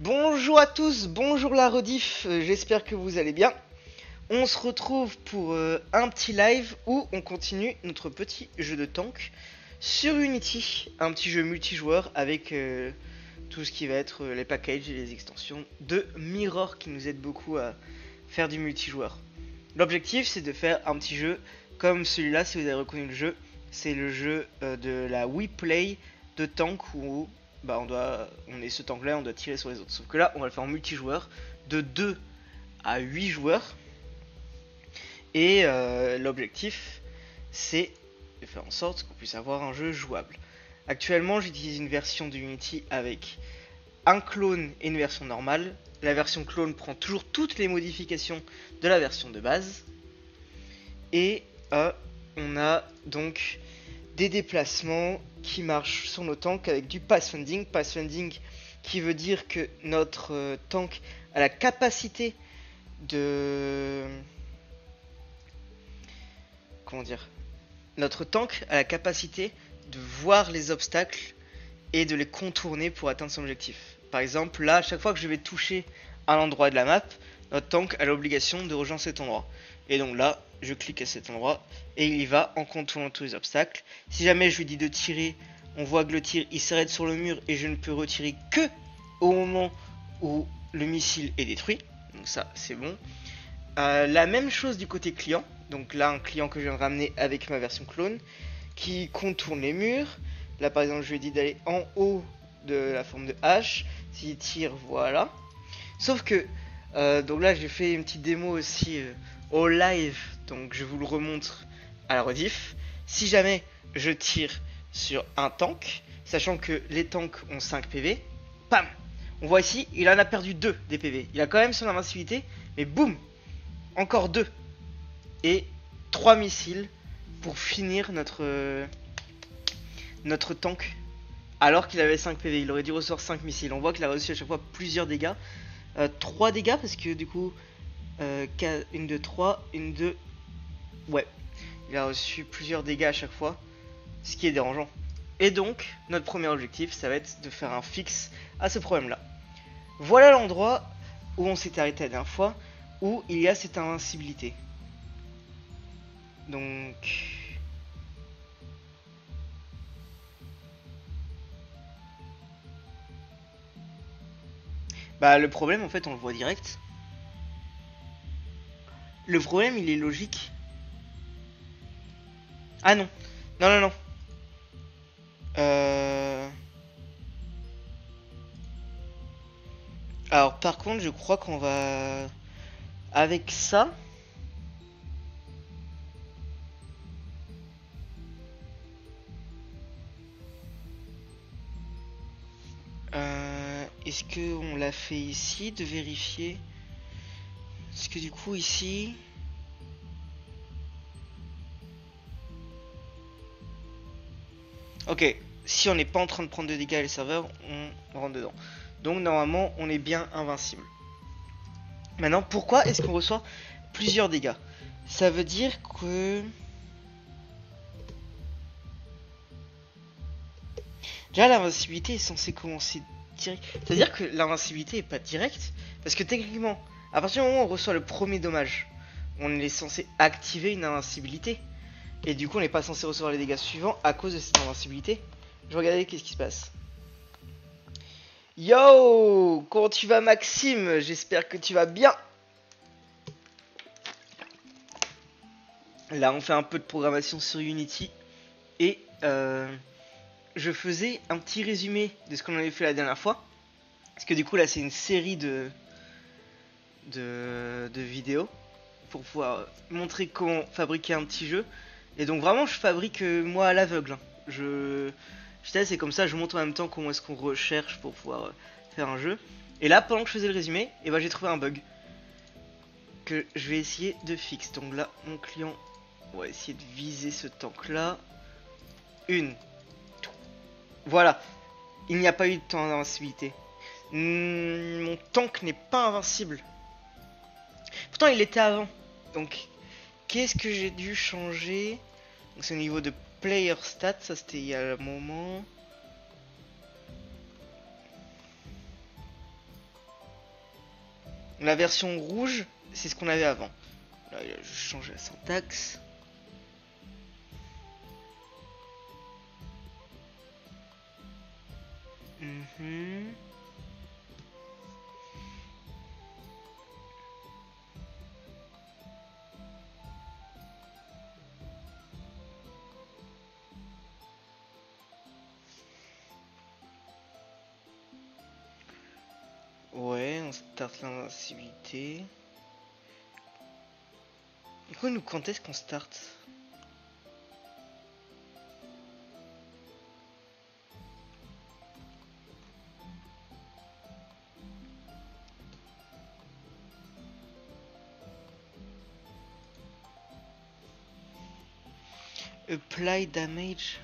Bonjour à tous, bonjour la rediff, j'espère que vous allez bien. On se retrouve pour un petit live où on continue notre petit jeu de tank sur Unity, un petit jeu multijoueur avec tout ce qui va être les packages et les extensions de Mirror qui nous aident beaucoup à faire du multijoueur. L'objectif c'est de faire un petit jeu comme celui-là, si vous avez reconnu le jeu, c'est le jeu de la Wii Play de tank où on est ce tank là, on doit tirer sur les autres. Sauf que là, on va le faire en multijoueur de 2 à 8 joueurs. Et l'objectif, c'est de faire en sorte qu'on puisse avoir un jeu jouable. Actuellement, j'utilise une version de Unity avec un clone et une version normale. La version clone prend toujours toutes les modifications de la version de base. Et on a donc des déplacements qui marchent sur nos tanks avec du pathfinding. Pathfinding qui veut dire que notre tank a la capacité de... Comment dire? Notre tank a la capacité de voir les obstacles et de les contourner pour atteindre son objectif. Par exemple, là, à chaque fois que je vais toucher un endroit de la map, notre tank a l'obligation de rejoindre cet endroit. Et donc là, je clique à cet endroit et il y va en contournant tous les obstacles. Si jamais je lui dis de tirer, on voit que le tir il s'arrête sur le mur et je ne peux retirer que au moment où le missile est détruit. Donc ça, c'est bon. La même chose du côté client. Donc là, un client que je viens de ramener avec ma version clone qui contourne les murs. Là, par exemple, je lui ai dit d'aller en haut de la forme de H. S'il tire, voilà. Sauf que, donc là, j'ai fait une petite démo aussi au live. Donc je vous le remontre à la rediff. Si jamais je tire sur un tank, sachant que les tanks ont 5 PV, pam, on voit ici, il en a perdu 2 des PV. Il a quand même son invincibilité, mais boum, encore 2. Et 3 missiles pour finir notre tank. Alors qu'il avait 5 PV, il aurait dû recevoir 5 missiles. On voit qu'il a reçu à chaque fois plusieurs dégâts. 3 dégâts parce que du coup, une de 3, une de... Ouais, il a reçu plusieurs dégâts à chaque fois, ce qui est dérangeant. Et donc, notre premier objectif, ça va être de faire un fixe à ce problème-là. Voilà l'endroit où on s'est arrêté la dernière fois, où il y a cette invincibilité. Donc... Bah le problème en fait on le voit direct. Le problème il est logique. Ah non. Non non non. Alors par contre je crois qu'on va... Avec ça... Est-ce qu'on l'a fait ici de vérifier? Est-ce que du coup ici... Ok, si on n'est pas en train de prendre de dégâts à les serveurs, on rentre dedans. Donc normalement on est bien invincible. Maintenant pourquoi est-ce qu'on reçoit plusieurs dégâts? Ça veut dire que... Déjà l'invincibilité est censée commencer direct. C'est-à-dire que l'invincibilité est pas directe. Parce que techniquement, à partir du moment où on reçoit le premier dommage, on est censé activer une invincibilité. Et du coup on n'est pas censé recevoir les dégâts suivants à cause de cette invincibilité. Je regardais qu'est-ce qui se passe. Yo, comment tu vas Maxime? J'espère que tu vas bien. Là on fait un peu de programmation sur Unity. Et je faisais un petit résumé de ce qu'on avait fait la dernière fois. Parce que du coup là c'est une série de vidéos pour pouvoir montrer comment fabriquer un petit jeu. Et donc vraiment je fabrique moi à l'aveugle. Hein. Je teste et comme ça je montre en même temps comment est-ce qu'on recherche pour pouvoir faire un jeu. Et là pendant que je faisais le résumé, et ben j'ai trouvé un bug que je vais essayer de fixer. Donc là mon client, on va essayer de viser ce tank là. Voilà, il n'y a pas eu de temps d'invincibilité. Mon tank n'est pas invincible. Pourtant il l'était avant. Donc qu'est-ce que j'ai dû changer? Donc c'est au niveau de player stats, ça c'était il y a un moment. La version rouge, c'est ce qu'on avait avant. Là, il a juste changé la syntaxe. Ouais, on start l'invincibilité. Du coup, nous, quand est-ce qu'on start? Apply damage.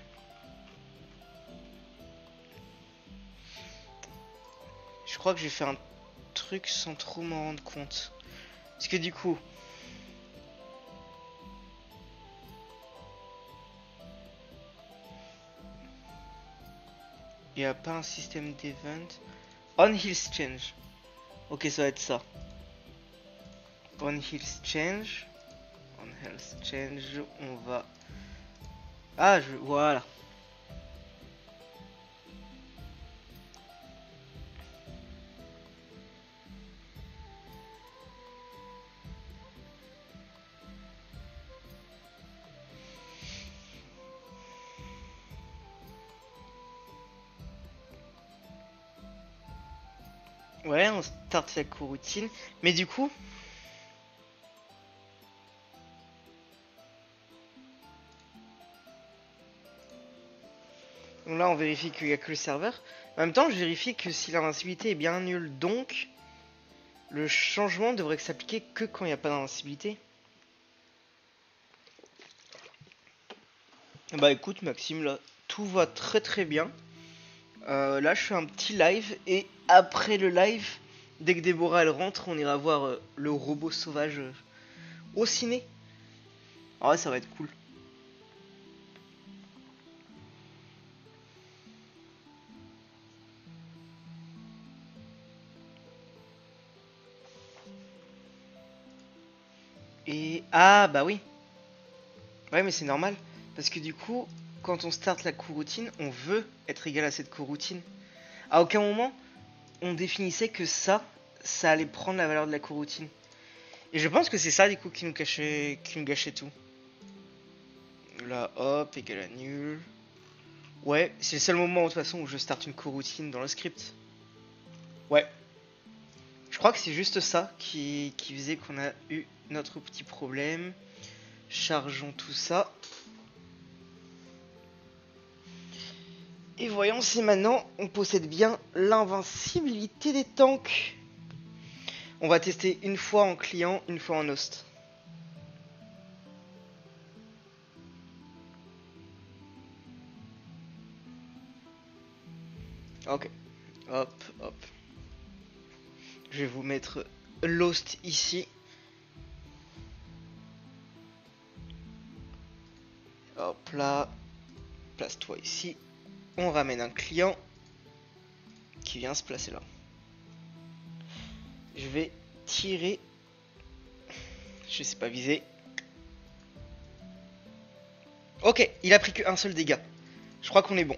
Je crois que j'ai fait un truc sans trop m'en rendre compte. Parce que du coup... il n'y a pas un système d'event. On heals change. Ok, ça va être ça. On heals change. On health change. On va... ah, voilà. Ouais, on start la coroutine. Mais du coup... donc là, on vérifie qu'il n'y a que le serveur. En même temps, je vérifie que si l'invincibilité est bien nulle, donc... le changement devrait s'appliquer que quand il n'y a pas d'invincibilité. Bah écoute Maxime, là, tout va très très bien. Là, je fais un petit live et après le live, dès que Déborah elle rentre, on ira voir le robot sauvage au ciné. Ah ouais, ça va être cool. Et ah bah oui. Ouais, mais c'est normal parce que du coup, quand on start la coroutine, on veut être égal à cette coroutine. À aucun moment, on définissait que ça allait prendre la valeur de la coroutine. Et je pense que c'est ça du coup qui nous gâchait tout. Là, hop, égal à nul. Ouais, c'est le seul moment de toute façon où je starte une coroutine dans le script. Ouais. Je crois que c'est juste ça qui faisait qu'on a eu notre petit problème. Chargeons tout ça. Et voyons si maintenant on possède bien l'invincibilité des tanks. On va tester une fois en client, une fois en host. Ok. Hop, hop. Je vais vous mettre l'host ici. Hop là. Place-toi ici. On ramène un client qui vient se placer là. Je vais tirer. Je sais pas viser. Ok, il a pris qu'un seul dégât. Je crois qu'on est bon.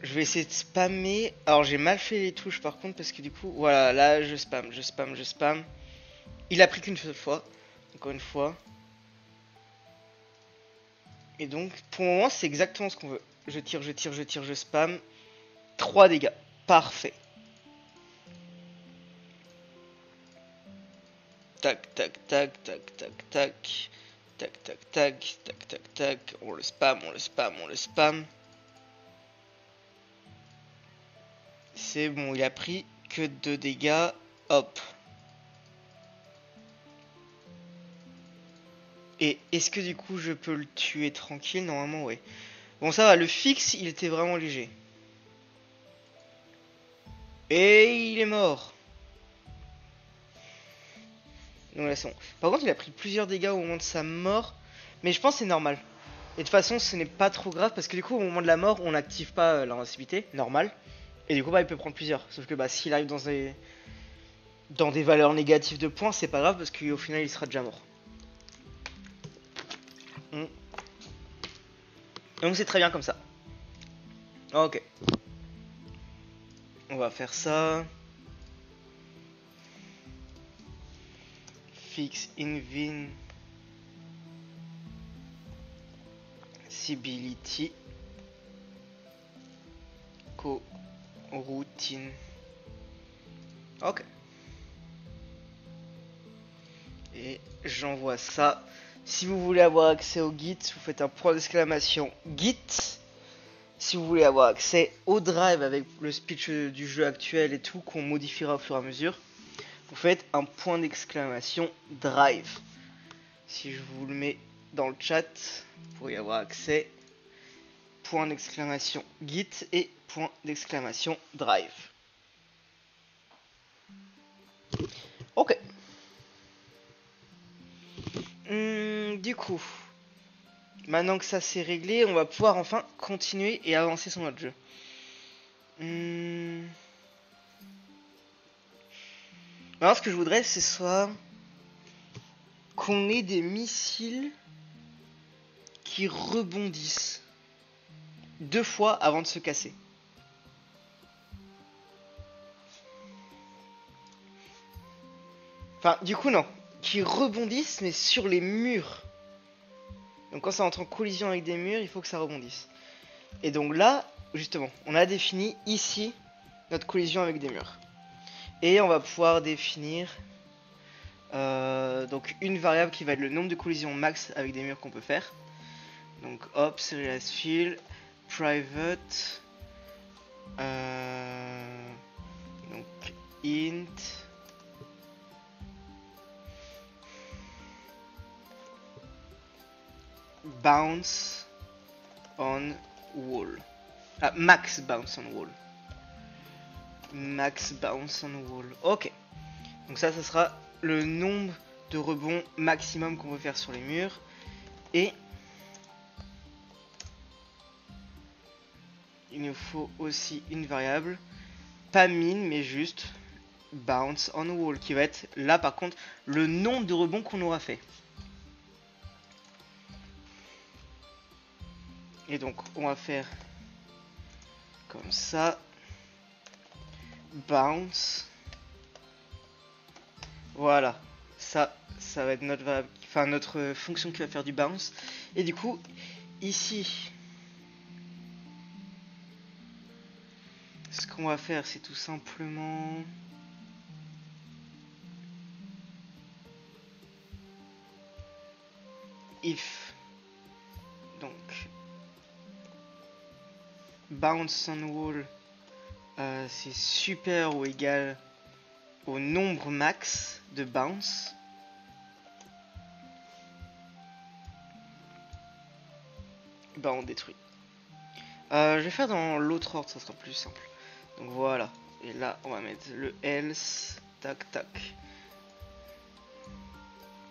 Je vais essayer de spammer. Alors j'ai mal fait les touches par contre parce que du coup, voilà, là je spam, je spam, je spam. Il a pris qu'une seule fois. Encore une fois. Et donc, pour le moment, c'est exactement ce qu'on veut. Je tire, je tire, je tire, je spam. 3 dégâts. Parfait. Tac, tac, tac, tac, tac, tac. Tac, tac, tac, tac, tac, tac. On le spam, on le spam, on le spam. C'est bon, il a pris que 2 dégâts. Hop. Et est-ce que du coup je peux le tuer tranquille? Normalement, ouais. Bon, ça va, le fixe, il était vraiment léger. Et il est mort. Donc là, c'est bon. Par contre, il a pris plusieurs dégâts au moment de sa mort. Mais je pense que c'est normal. Et de toute façon, ce n'est pas trop grave parce que du coup, au moment de la mort, on n'active pas l'invincibilité, normal. Et du coup, bah, il peut prendre plusieurs. Sauf que bah, s'il arrive dans des... dans des valeurs négatives de points, c'est pas grave parce qu'au final il sera déjà mort. Donc c'est très bien comme ça. Ok. On va faire ça. Fix invincibility coroutine. Ok. Et j'envoie ça. Si vous voulez avoir accès au Git, vous faites un point d'exclamation Git. Si vous voulez avoir accès au drive avec le speech du jeu actuel et tout, qu'on modifiera au fur et à mesure, vous faites un point d'exclamation drive. Si je vous le mets dans le chat, pour y avoir accès, point d'exclamation Git et point d'exclamation drive. Ok. Du coup, maintenant que ça c'est réglé, on va pouvoir enfin continuer et avancer sur notre jeu. Alors ce que je voudrais, c'est soit qu'on ait des missiles qui rebondissent 2 fois avant de se casser. Enfin, du coup non, qui rebondissent mais sur les murs. Donc quand ça entre en collision avec des murs, il faut que ça rebondisse. Et donc là, justement, on a défini ici notre collision avec des murs. Et on va pouvoir définir donc une variable qui va être le nombre de collisions max avec des murs qu'on peut faire. Donc hop, serialized field, private, donc int, bounce on wall. Ah, max bounce on wall. Max bounce on wall. Ok. Donc ça sera le nombre de rebonds maximum qu'on peut faire sur les murs. Et il nous faut aussi une variable, pas min, mais juste bounce on wall, qui va être là par contre le nombre de rebonds qu'on aura fait. Et donc on va faire comme ça, bounce. Voilà, ça va être notre variable, enfin notre fonction qui va faire du bounce. Et du coup, ici, ce qu'on va faire, c'est tout simplement if, donc bounce on wall, c'est super ou égal au nombre max de bounce. Bah on détruit. Je vais faire dans l'autre ordre, ça sera plus simple. Donc voilà. Et là on va mettre le else. Tac tac.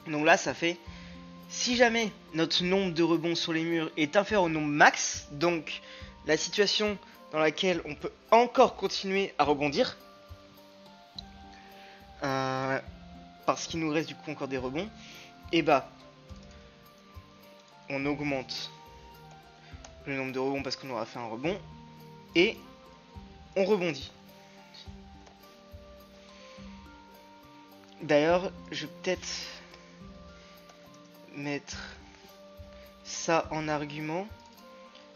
Donc là ça fait, si jamais notre nombre de rebonds sur les murs est inférieur au nombre max, donc la situation dans laquelle on peut encore continuer à rebondir, parce qu'il nous reste du coup encore des rebonds, et bah on augmente le nombre de rebonds parce qu'on aura fait un rebond, et on rebondit. D'ailleurs, je vais peut-être mettre ça en argument,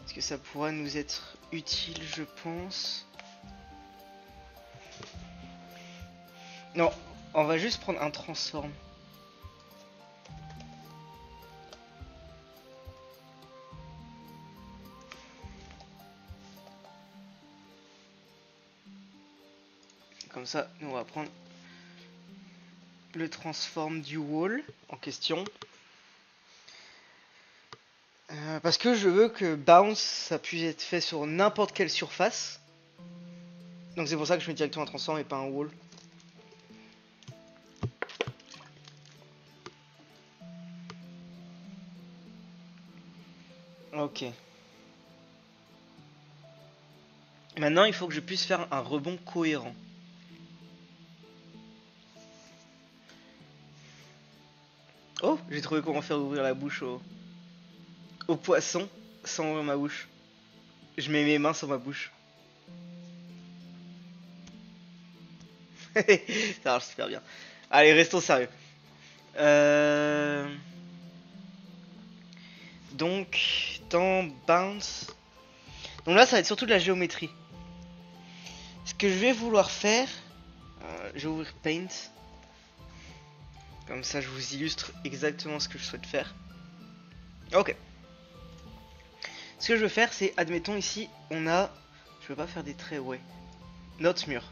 parce que ça pourra nous être utile, je pense. Non, on va juste prendre un transform. Comme ça, nous on va prendre le transform du wall en question. Parce que je veux que bounce, ça puisse être fait sur n'importe quelle surface. Donc c'est pour ça que je mets directement un transform et pas un wall. Ok. Maintenant, il faut que je puisse faire un rebond cohérent. Oh, j'ai trouvé comment faire ouvrir la bouche au poisson sans ouvrir ma bouche. Je mets mes mains sur ma bouche. Ça marche super bien. Allez, restons sérieux. Euh... Donc, dans Bounce... Donc là, ça va être surtout de la géométrie. Ce que je vais vouloir faire... je vais ouvrir Paint. Comme ça, je vous illustre exactement ce que je souhaite faire. Ok. Ce que je veux faire, c'est, admettons ici, on a... Je veux pas faire des traits, ouais. Notre mur.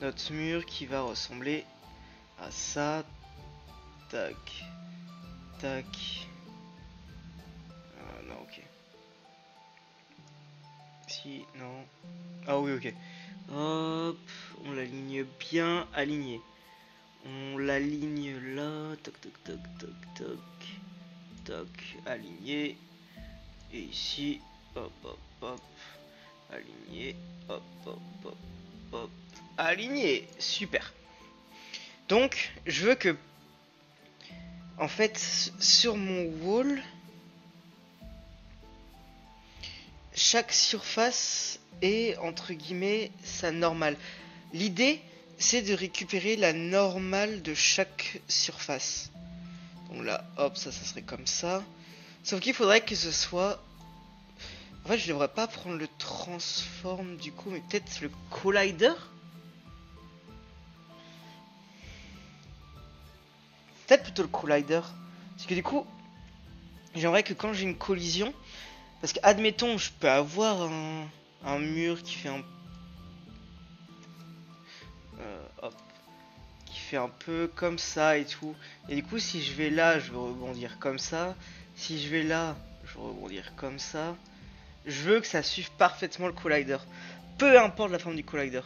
Notre mur qui va ressembler à ça. Tac. Tac. Non, ok. Si, non. Ah oui, ok. Hop, on l'aligne bien aligné. On l'aligne là. Toc, toc, toc, toc, toc. Toc, aligné. Et ici, hop, hop, hop. Aligné. Hop, hop, hop, hop. Aligné. Super. Donc, je veux que, en fait, sur mon wall, chaque surface est, entre guillemets, sa normale. L'idée, c'est de récupérer la normale de chaque surface. Donc là, hop, ça serait comme ça. Sauf qu'il faudrait que ce soit... En fait, je devrais pas prendre le transform du coup, mais peut-être le collider. Peut-être plutôt le collider. Parce que du coup, j'aimerais que quand j'ai une collision... Parce que, admettons, je peux avoir un mur qui fait un... hop. Qui fait un peu comme ça et tout. Et du coup, si je vais là, je vais rebondir comme ça. Si je vais là, je vais rebondir comme ça. Je veux que ça suive parfaitement le collider. Peu importe la forme du collider.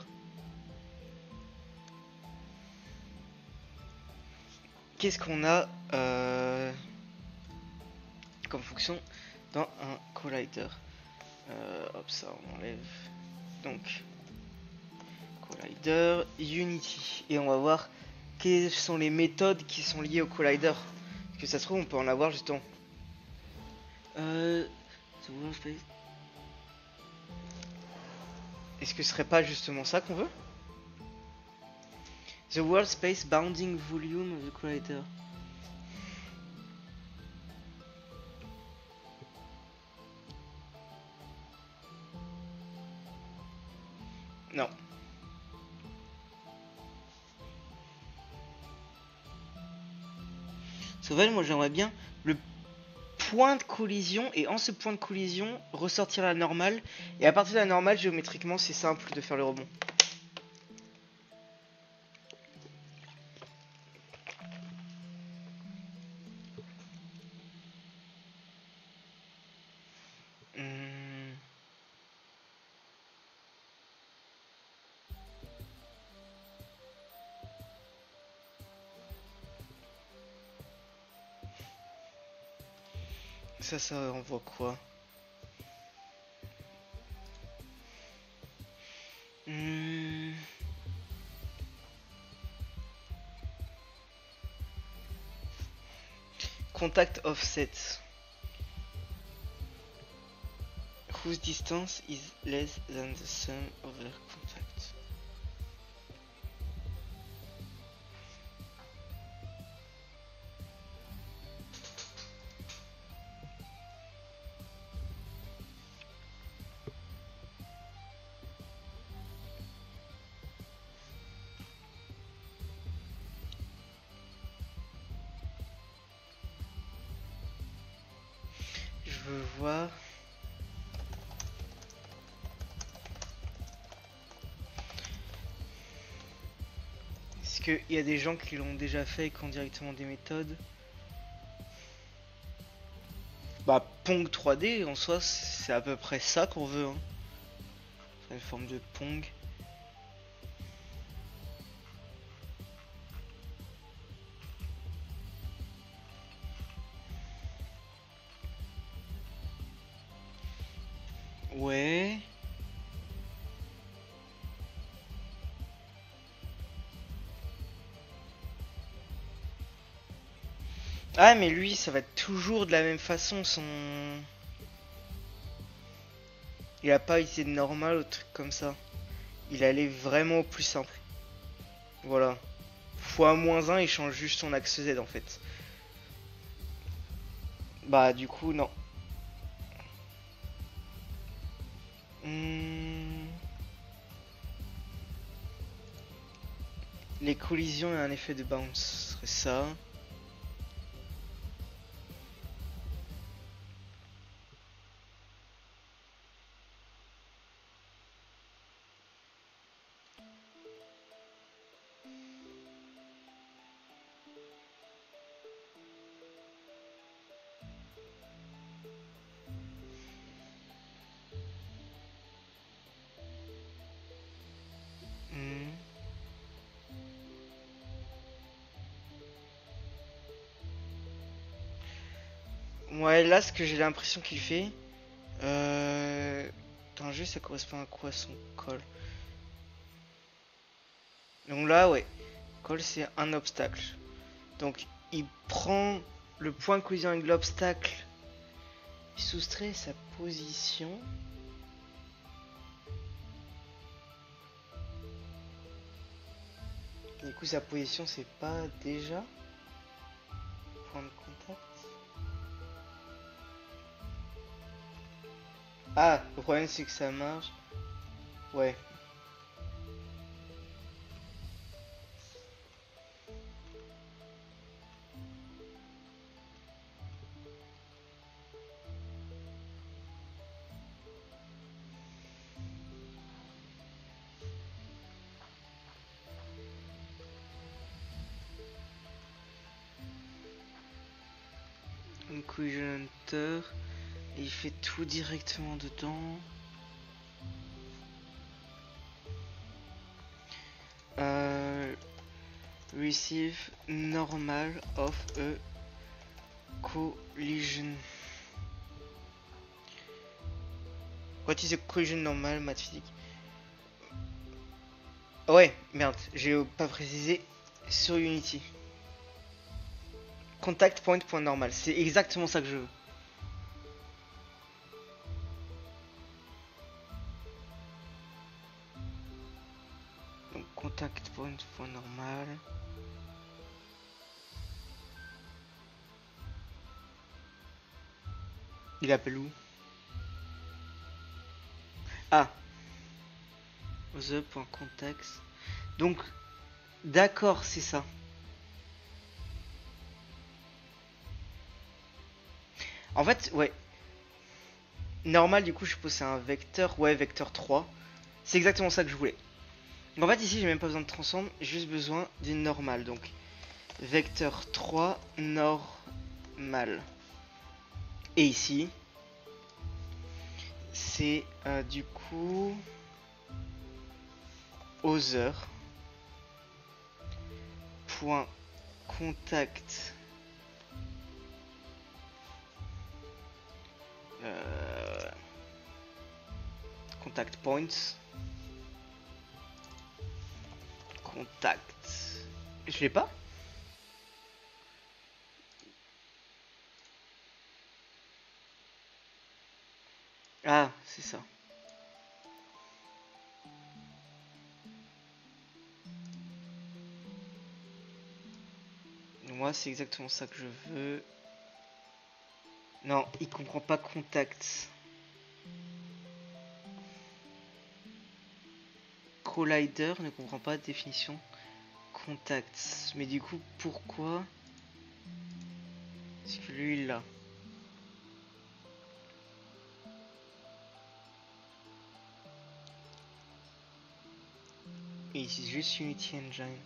Qu'est-ce qu'on a comme fonction dans un collider? Hop, ça on enlève. Donc, collider, Unity. Et on va voir quelles sont les méthodes qui sont liées au collider. Parce que ça se trouve, on peut en avoir justement. Est-ce que ce serait pas justement ça qu'on veut? The world space bounding volume of the collider. Non. Sauvel, moi j'aimerais bien le point de collision, et en ce point de collision, ressortir la normale. Et à partir de la normale, géométriquement, c'est simple de faire le rebond. Ça envoie quoi? Contact offset. Whose distance is less than the sum of their contacts. Je veux voir. Est-ce qu'il y a des gens qui l'ont déjà fait et qui ont directement des méthodes? Bah, Pong 3D en soi, c'est à peu près ça qu'on veut. Hein. C'est une forme de Pong. Ouais. Ah, mais lui, ça va être toujours de la même façon. Il a pas été normal ou truc comme ça. Il allait vraiment au plus simple. Voilà. Fois -1, il change juste son axe Z en fait. Bah, du coup, non. Hmm. Les collisions et un effet de bounce. Ce serait ça. Hmm. Ouais, là, ce que j'ai l'impression qu'il fait. Dans le jeu, ça correspond à quoi son call? Donc là, ouais. Call, c'est un obstacle. Donc, il prend le point de collision avec l'obstacle. Il soustrait sa position. Du coup, sa position, c'est pas déjà point de contact. Ah, le problème, c'est que ça marche. Ouais. Un Collision Hunter. Et il fait tout directement dedans. Receive normal of a collision. What is a collision normal, maths physique? Ouais, merde, j'ai pas précisé sur Unity. Contact point point normal, c'est exactement ça que je veux. Donc contact point point normal. Il appelle où? Ah, the.contact. Donc, d'accord, c'est ça. En fait, ouais. Normal, du coup, je suppose c'est un vecteur. Ouais, vecteur 3. C'est exactement ça que je voulais. Donc, en fait, ici, j'ai même pas besoin de transform. J'ai juste besoin d'une normale. Donc, vecteur 3 normal. Et ici, c'est du coup other point contact contact points contact. Je l'ai pas. Ah, c'est ça. Moi, c'est exactement ça que je veux. Non, il comprend pas contact. Collider ne comprend pas définition contact. Mais du coup, pourquoi est-ce que lui, il l'a? Et ici, juste Unity Engine.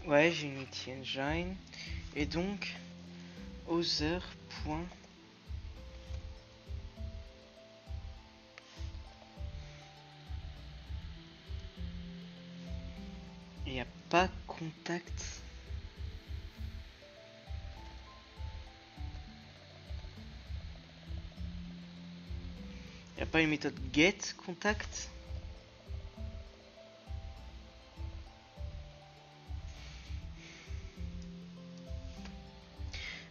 Ouais, j'ai Unity Engine. Et donc, other. pas contact. Y a pas une méthode get contact?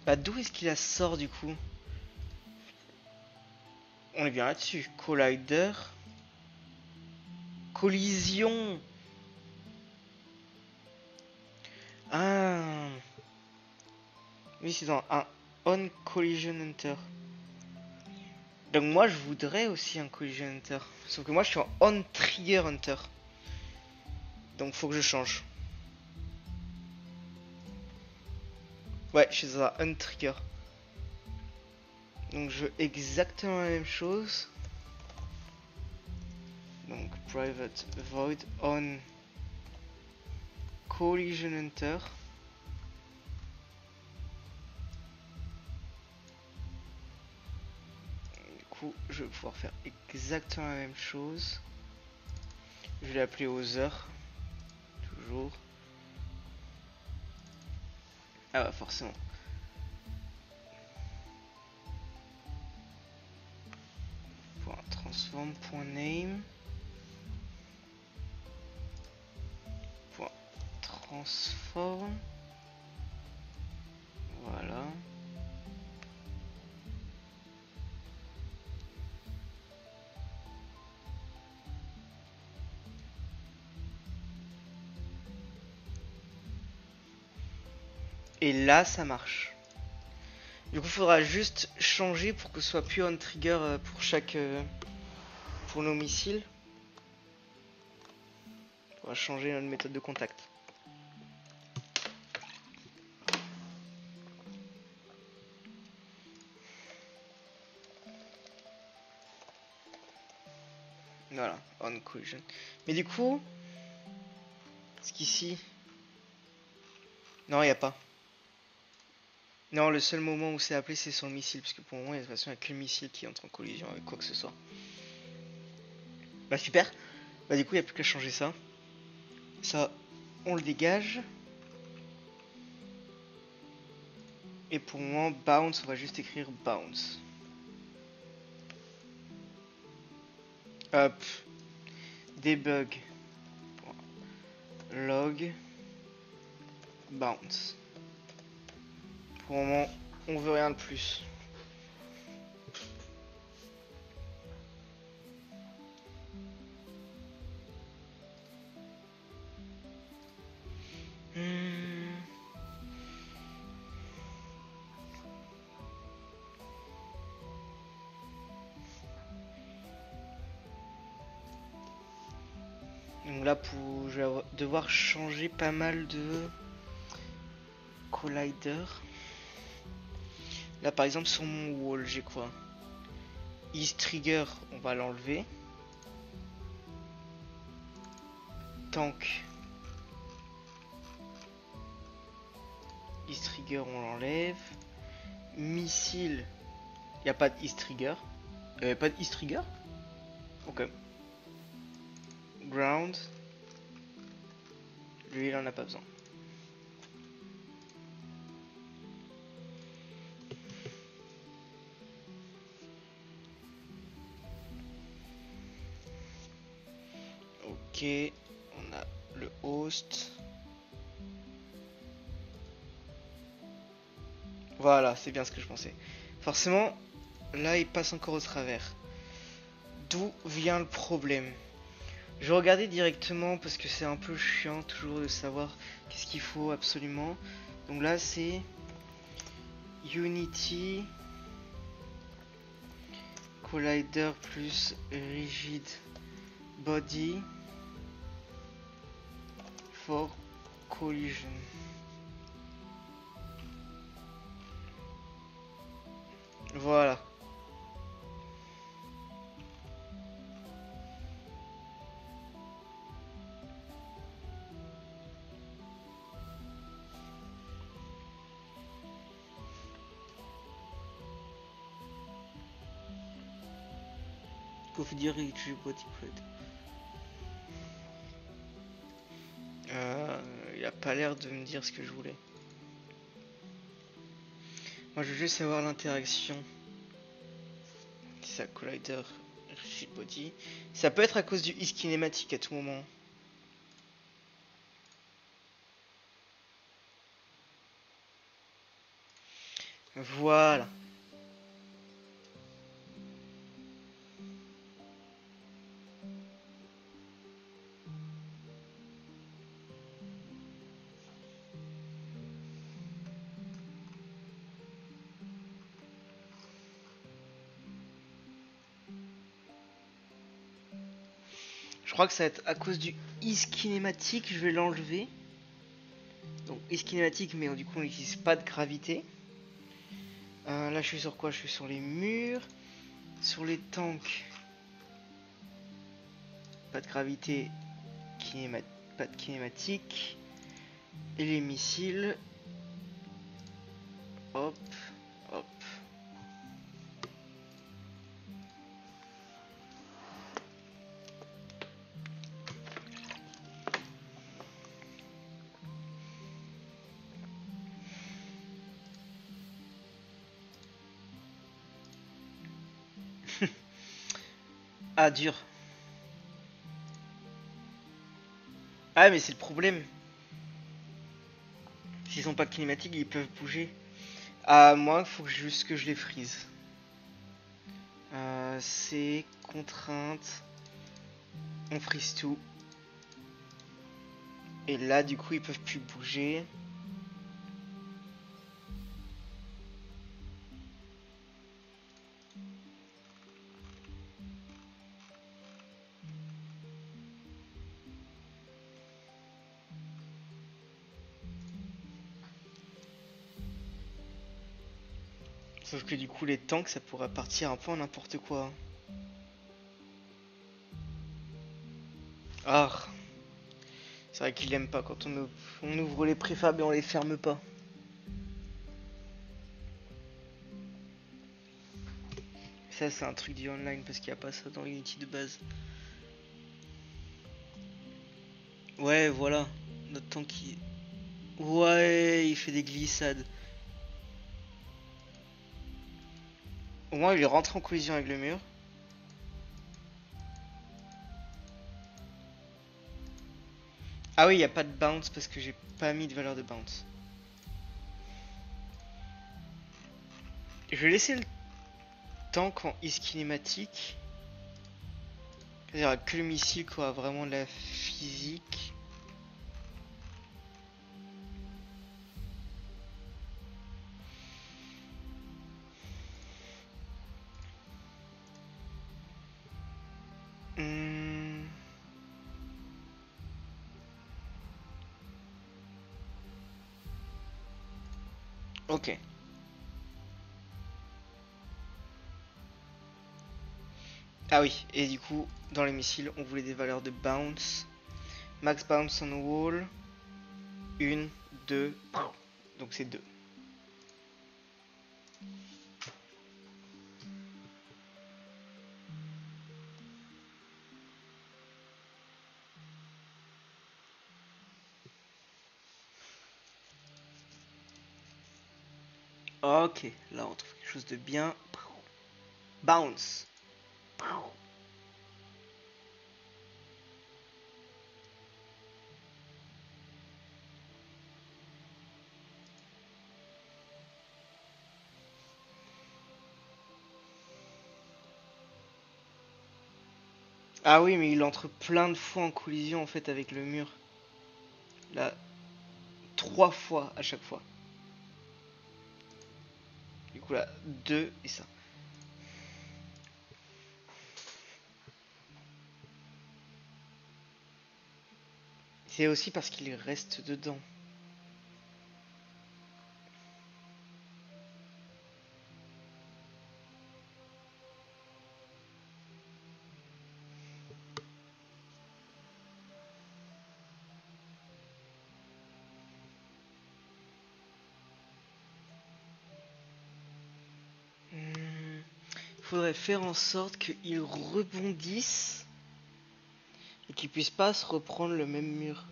Bah d'où est-ce qu'il la sort du coup? On est bien là-dessus. Collider. Collision. Ah. Oui, c'est dans un on collision hunter. Donc moi je voudrais aussi un collision hunter. Sauf que moi je suis en on trigger hunter. Donc faut que je change. Ouais, je suis dans un on trigger. Donc je veux exactement la même chose. Donc private void on collision hunter. Du coup, je vais pouvoir faire exactement la même chose. Je vais l'appeler Other. Toujours. Ah bah forcément. Transform.name. Transform. Voilà. Et là, ça marche. Du coup, il faudra juste changer pour que ce soit plus on trigger pour chaque pour nos missiles. On va changer notre méthode de contact. Voilà, on collision. Mais du coup, est-ce qu'ici, non, il n'y a pas. Non, le seul moment où c'est appelé, c'est sur le missile, parce que pour le moment, de toute façon, il n'y a que le missile qui entre en collision avec quoi que ce soit. Bah super. Bah du coup, il n'y a plus qu'à changer ça. Ça, on le dégage. Et pour le moment, bounce, on va juste écrire bounce. Hop. Debug. Log. Bounce. Pour le moment, on veut rien de plus. Donc là, je vais devoir changer pas mal de collider. Là, par exemple, sur mon wall, j'ai quoi? Is trigger, on va l'enlever. Tank. Is trigger, on l'enlève. Missile, il n'y a pas de is trigger. Pas de is trigger? Ok. Ground. Lui, il en a pas besoin. Ok, on a le host. Voilà, c'est bien ce que je pensais. Forcément, là, il passe encore au travers. D'où vient le problème? Je vais regarder directement parce que c'est un peu chiant toujours de savoir qu'est-ce qu'il faut absolument. Donc là, c'est Unity Collider plus Rigid Body for Collision. Voilà. Faut dire Rigid Body Plate. il a pas l'air de me dire ce que je voulais. Moi, je veux juste savoir l'interaction. C'est ça, collider, rigid body. Ça peut être à cause du is kinématique à tout moment. Voilà. Je crois que ça va être à cause du is kinématique, je vais l'enlever. Donc is kinématique, mais du coup on n'utilise pas de gravité. Là je suis sur quoi? Je suis sur les murs. Sur les tanks. Pas de gravité, pas de kinématique. Et les missiles. Hop, hop. Ah, dur. Ah, mais c'est le problème. S'ils sont pas kinématiques, ils peuvent bouger. Ah, moi, il faut juste que je les freeze. C'est contrainte. On freeze tout. Et là, du coup, ils peuvent plus bouger. Sauf que du coup, les tanks, ça pourrait partir un peu en n'importe quoi. Ah, c'est vrai qu'il aime pas quand on ouvre les préfabs et on les ferme pas. Ça, c'est un truc du online parce qu'il n'y a pas ça dans Unity de base. Ouais, voilà. Notre tank qui... Ouais, il fait des glissades. Au moins, il est rentré en collision avec le mur. Ah oui, il n'y a pas de bounce parce que j'ai pas mis de valeur de bounce. Je vais laisser le tank en is kinématique. C'est-à-dire que le missile quoi, vraiment de la physique. Hmm. Ok. Ah oui, et du coup, dans les missiles, on voulait des valeurs de bounce. Max bounce on wall. 1, 2. Donc c'est 2. Ok, là on trouve quelque chose de bien. Bounce. Ah oui, mais il entre plein de fois en collision en fait avec le mur. Là, 3 fois à chaque fois. Du coup là, 2 et ça. C'est aussi parce qu'il reste dedans. Faudrait faire en sorte qu'il rebondisse et qu'il puisse pas se reprendre le même mur.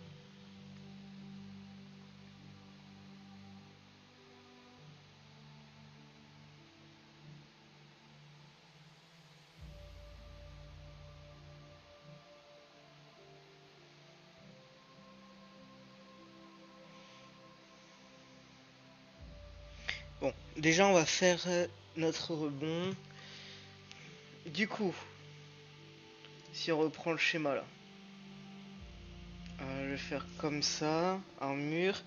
déjà on va faire notre rebond. Du coup, si on reprend le schéma là, je vais faire comme ça, un mur.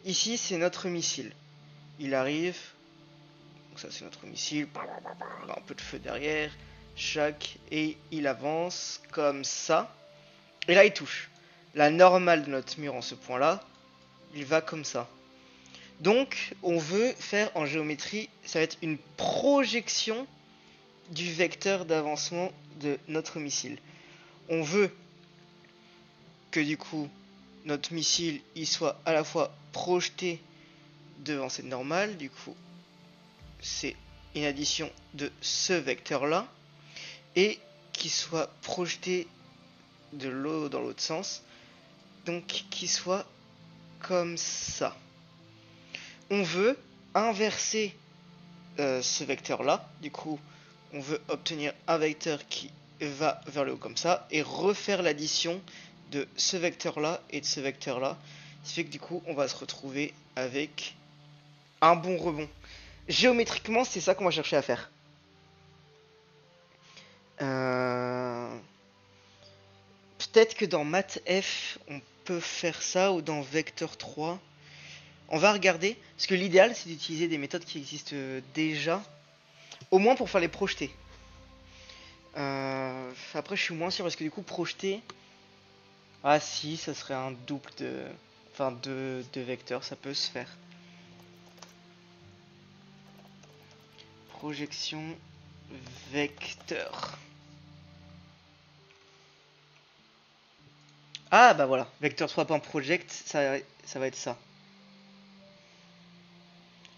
Ici c'est notre missile. Il arrive, donc ça c'est notre missile, un peu de feu derrière, chaque, et il avance comme ça. Et là il touche. La normale de notre mur en ce point là, il va comme ça. Donc on veut faire en géométrie, ça va être une projection du vecteur d'avancement de notre missile. On veut que du coup notre missile il soit à la fois projeté devant cette normale, du coup c'est une addition de ce vecteur là, et qu'il soit projeté de l'eau dans l'autre sens, donc qu'il soit comme ça. On veut inverser ce vecteur là, du coup on veut obtenir un vecteur qui va vers le haut comme ça et refaire l'addition de ce vecteur là et de ce vecteur là, ce qui fait que du coup on va se retrouver avec un bon rebond. Géométriquement c'est ça qu'on va chercher à faire. Peut-être que dans MathF on peut faire ça, ou dans Vector 3. On va regarder, parce que l'idéal c'est d'utiliser des méthodes qui existent déjà, au moins pour faire les projeter. Après je suis moins sûr parce que du coup projeter, ah si, ça serait un double de, enfin de vecteurs, ça peut se faire. Projection vecteur. Ah bah voilà, vecteur 3.project, ça va être ça.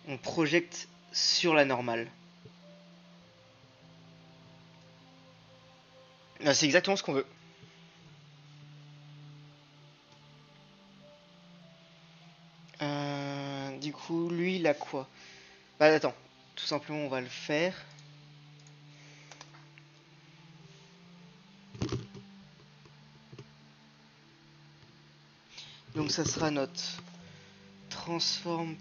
On projette sur la normale. C'est exactement ce qu'on veut. Du coup, lui, il a quoi? Bah attends, tout simplement, on va le faire. Donc ça sera notre transform.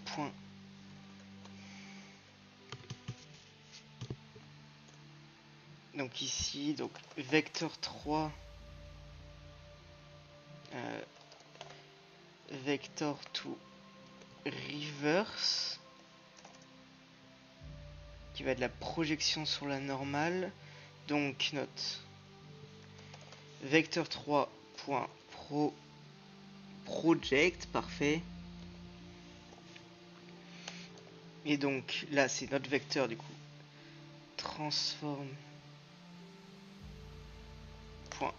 Donc ici, donc vecteur 3 vector to reverse, qui va être la projection sur la normale. Donc notre vecteur 3.project, parfait. Et donc là c'est notre vecteur du coup transform point.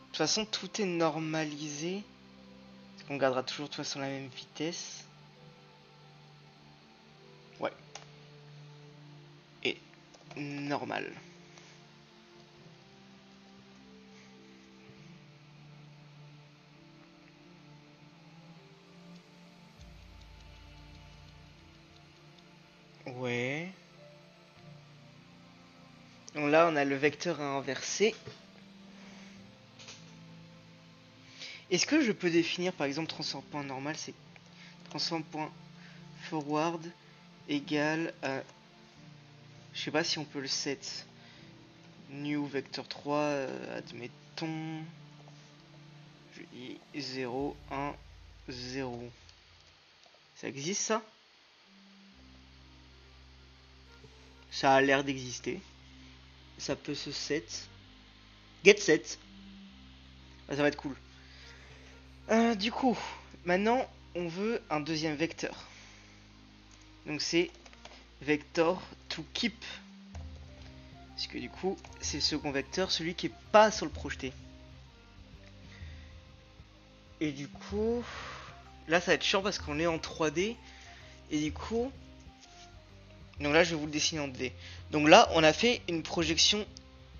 De toute façon tout est normalisé, on gardera toujours de toute façon la même vitesse. Ouais. Et normal. Ouais. Donc là on a le vecteur à inverser. Est-ce que je peux définir par exemple transform.normal, c'est transform.forward égale à, je sais pas si on peut le set new vector 3, admettons, je dis 0, 1, 0. Ça existe ça? Ça a l'air d'exister. Ça peut se set. Get set. Ah, ça va être cool. Du coup, maintenant on veut un deuxième vecteur. Donc c'est vector to keep. Parce que du coup, c'est le second vecteur, celui qui est pas sur le projeté. Et du coup, là ça va être chiant parce qu'on est en 3D. Et du coup, donc là je vais vous le dessiner en 2D. Donc là on a fait une projection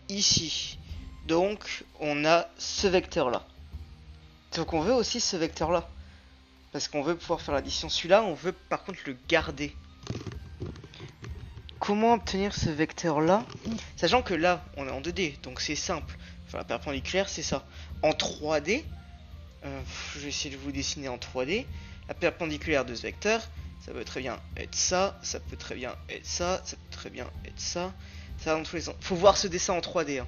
ici. Donc on a ce vecteur là. Donc on veut aussi ce vecteur là. Parce qu'on veut pouvoir faire l'addition. Celui-là on veut par contre le garder. Comment obtenir ce vecteur là? Sachant que là on est en 2D, donc c'est simple. Enfin la perpendiculaire c'est ça. En 3D, Je vais essayer de vous dessiner en 3D. La perpendiculaire de ce vecteur, ça peut très bien être ça, ça peut très bien être ça, ça peut très bien être ça. Ça va dans tous les sens. Faut voir ce dessin en 3D. Hein.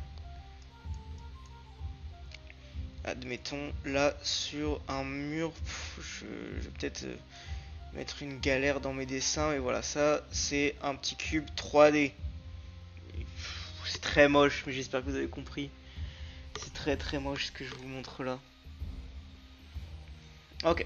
Admettons, là, sur un mur, je vais peut-être mettre une galère dans mes dessins. Et voilà, ça, c'est un petit cube 3D. C'est très moche, mais j'espère que vous avez compris. C'est très très moche ce que je vous montre là. Ok.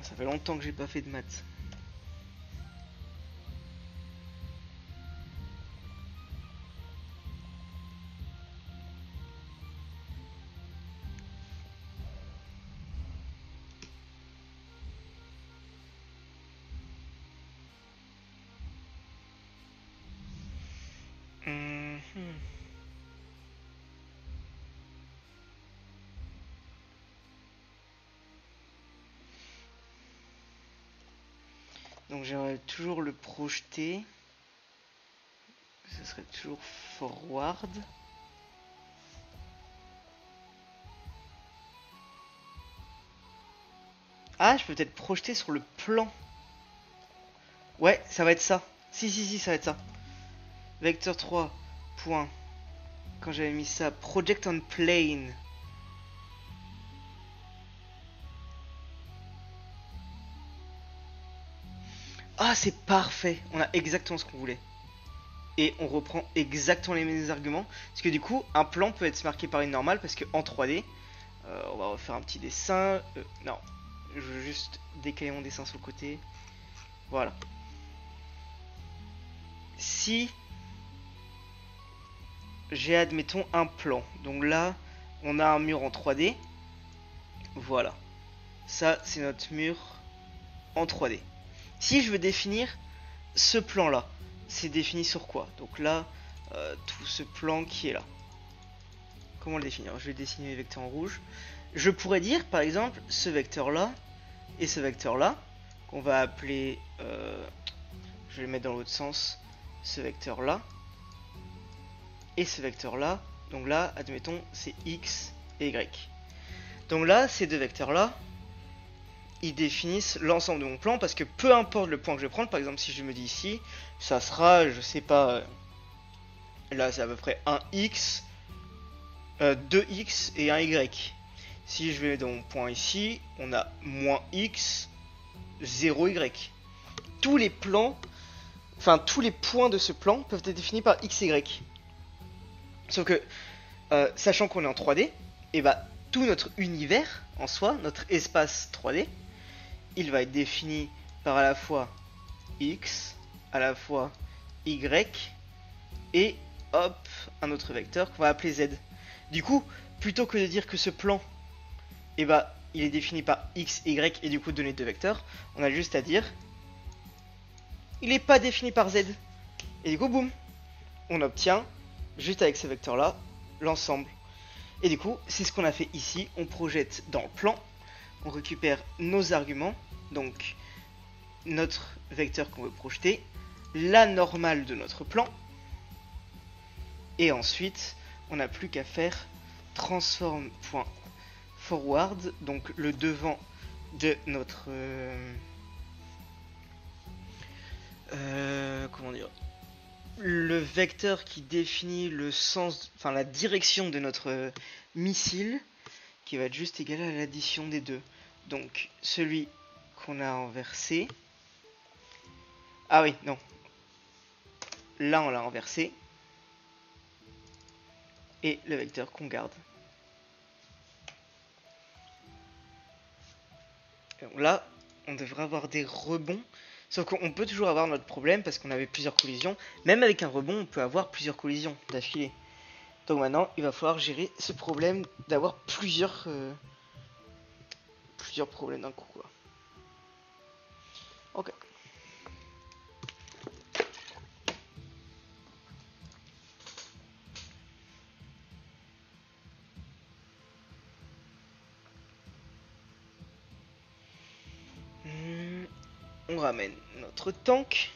Ça fait longtemps que j'ai pas fait de maths. Donc j'aimerais toujours le projeter. Ce serait toujours forward. Ah, je peux peut-être projeter sur le plan. Ouais, ça va être ça. Si, ça va être ça. Vecteur 3, point. Quand j'avais mis ça, project on plane. Ah, c'est parfait. On a exactement ce qu'on voulait. Et on reprend exactement les mêmes arguments. Parce que du coup, un plan peut être marqué par une normale. Parce qu'en 3D, on va refaire un petit dessin. Non, je veux juste décaler mon dessin sur le côté. Voilà. Si j'ai, admettons, un plan. Donc là, on a un mur en 3D. Voilà. Ça, c'est notre mur en 3D. Si je veux définir ce plan-là, c'est défini sur quoi? Donc là, tout ce plan qui est là. Comment le définir? Je vais dessiner les vecteurs en rouge. Je pourrais dire, par exemple, ce vecteur-là et ce vecteur-là, qu'on va appeler... je vais le mettre dans l'autre sens. Ce vecteur-là et ce vecteur-là. Donc là, admettons, c'est x et y. Donc là, ces deux vecteurs-là, ils définissent l'ensemble de mon plan parce que peu importe le point que je vais prendre, par exemple si je me dis ici, ça sera, je sais pas, là c'est à peu près un x, 2x et un y. Si je vais dans mon point ici, on a moins x, 0y. Tous les plans, enfin tous les points de ce plan peuvent être définis par x, y. Sauf que, sachant qu'on est en 3D, et bah tout notre univers en soi, notre espace 3D, il va être défini par à la fois x, à la fois y, et hop, un autre vecteur qu'on va appeler z. Du coup, plutôt que de dire que ce plan, eh bah, il est défini par x, y, et du coup donner deux vecteurs, on a juste à dire, il n'est pas défini par z. Et du coup, boum, on obtient, juste avec ces vecteurs-là, l'ensemble. Et du coup, c'est ce qu'on a fait ici, on projette dans le plan, on récupère nos arguments, donc notre vecteur qu'on veut projeter, la normale de notre plan, et ensuite on n'a plus qu'à faire transform.forward, donc le devant de notre comment dire, le vecteur qui définit le sens, enfin la direction de notre missile, qui va être juste égal à l'addition des deux. Donc celui qu'on a inversé. Ah oui, non. Là, on l'a inversé. Et le vecteur qu'on garde. Donc là, on devrait avoir des rebonds. Sauf qu'on peut toujours avoir notre problème parce qu'on avait plusieurs collisions. Même avec un rebond, on peut avoir plusieurs collisions d'affilée. Donc maintenant, il va falloir gérer ce problème d'avoir plusieurs problèmes d'un coup, quoi. Ok. On ramène notre tank.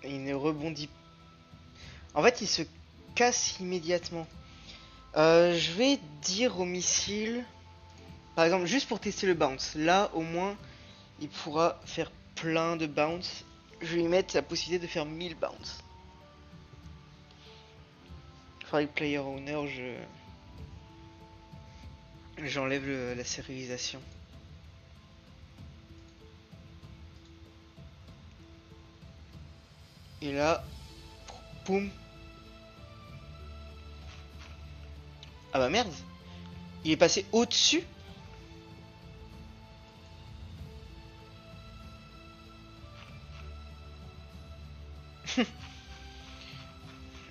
Et il ne rebondit. En fait, il se casse immédiatement. Je vais dire au missile, par exemple, juste pour tester le bounce. Là, au moins, il pourra faire plein de bounce. Je vais lui mettre la possibilité de faire 1000 bounce. Faudrait que player owner, j'enlève la sérialisation. Et là, boum. Ah bah merde. Il est passé au-dessus.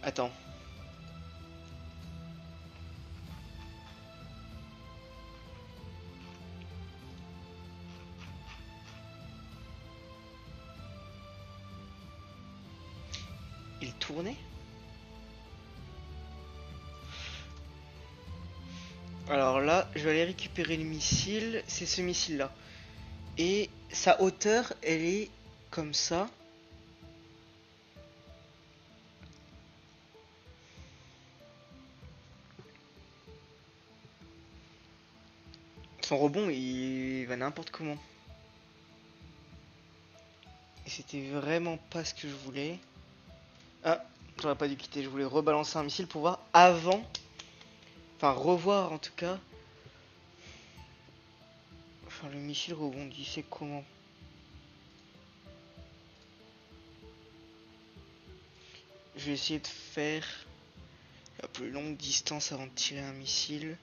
Attends. Il tournait. Alors là, je vais aller récupérer le missile. C'est ce missile là. Et sa hauteur, elle est comme ça. Son rebond, il va n'importe comment. Et c'était vraiment pas ce que je voulais. Ah, j'aurais pas dû quitter. Je voulais rebalancer un missile pour voir avant. Enfin, revoir en tout cas. Enfin, le missile rebondissait comment? Je vais essayer de faire la plus longue distance avant de tirer un missile.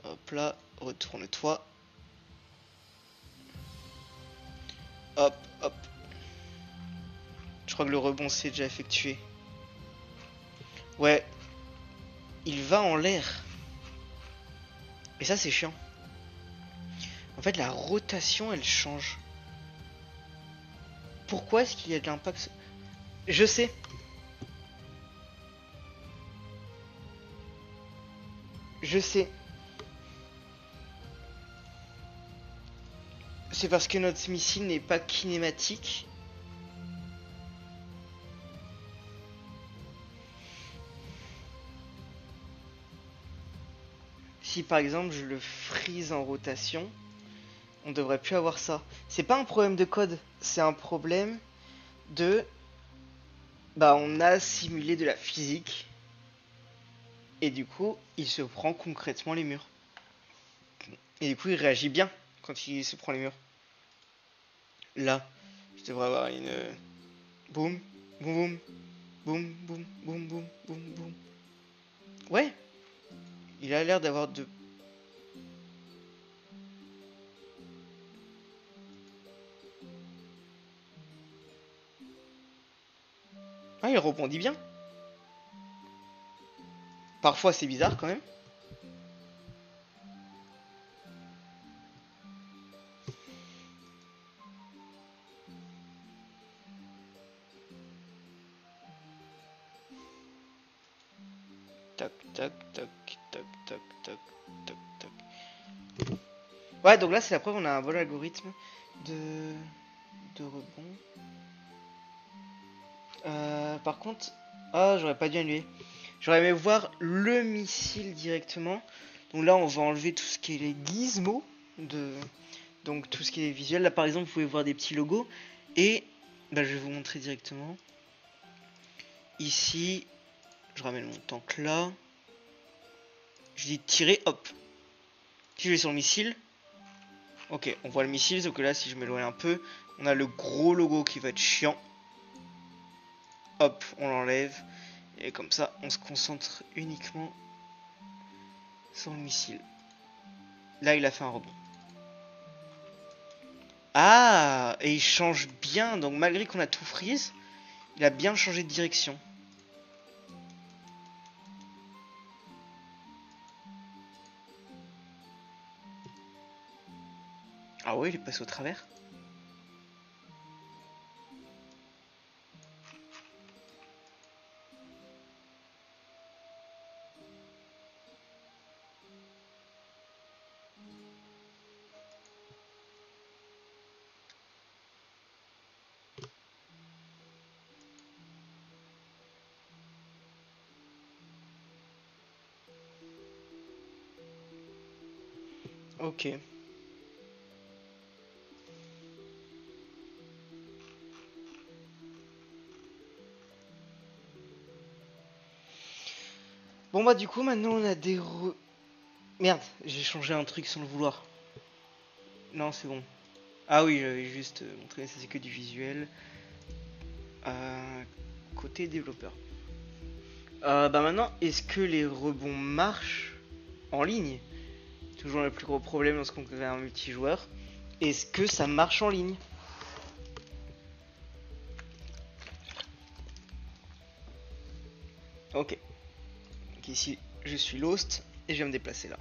Hop là, retourne-toi. Hop, hop. Je crois que le rebond s'est déjà effectué. Ouais, il va en l'air. Et ça, c'est chiant. En fait, la rotation, elle change. Pourquoi est-ce qu'il y a de l'impact? Je sais. Je sais. C'est parce que notre missile n'est pas kinématique. Si par exemple je le freeze en rotation, on devrait plus avoir ça. C'est pas un problème de code, c'est un problème de... Bah on a simulé de la physique. Et du coup, il se prend concrètement les murs. Et du coup, il réagit bien quand il se prend les murs. Là, je devrais avoir une... Boum, boum, boum, boum, boum, boum, boum, boum. Ouais, il a l'air d'avoir de... Ah, il rebondit bien. Parfois, c'est bizarre quand même. Tac, tac, tac, tac, tac, tac, tac, tac. Ouais, donc là, c'est la preuve, on a un bon algorithme de, de rebond. Par contre, ah, j'aurais pas dû annuler. J'aurais aimé voir le missile directement. Donc là, on va enlever tout ce qui est les gizmos de, donc tout ce qui est visuel. Là, par exemple, vous pouvez voir des petits logos. Et bah, je vais vous montrer directement. Ici, je ramène mon tank là. Je dis tirer, hop. Si je vais sur le missile, ok, on voit le missile, sauf que là, si je m'éloigne un peu, on a le gros logo qui va être chiant. Hop, on l'enlève. Et comme ça, on se concentre uniquement sur le missile. Là, il a fait un rebond. Ah, et il change bien. Donc, malgré qu'on a tout freeze, il a bien changé de direction. Ah ouais, il est passé au travers. Ok. Bon bah du coup maintenant on a des Merde, j'ai changé un truc sans le vouloir. Non c'est bon. Ah oui, j'avais juste montré, ça c'est que du visuel. Côté développeur. Bah maintenant, est-ce que les rebonds marchent en ligne? Toujours le plus gros problème lorsqu'on crée un multijoueur. Est-ce que ça marche en ligne? Ok. Donc ici, je suis Lost et je vais me déplacer là.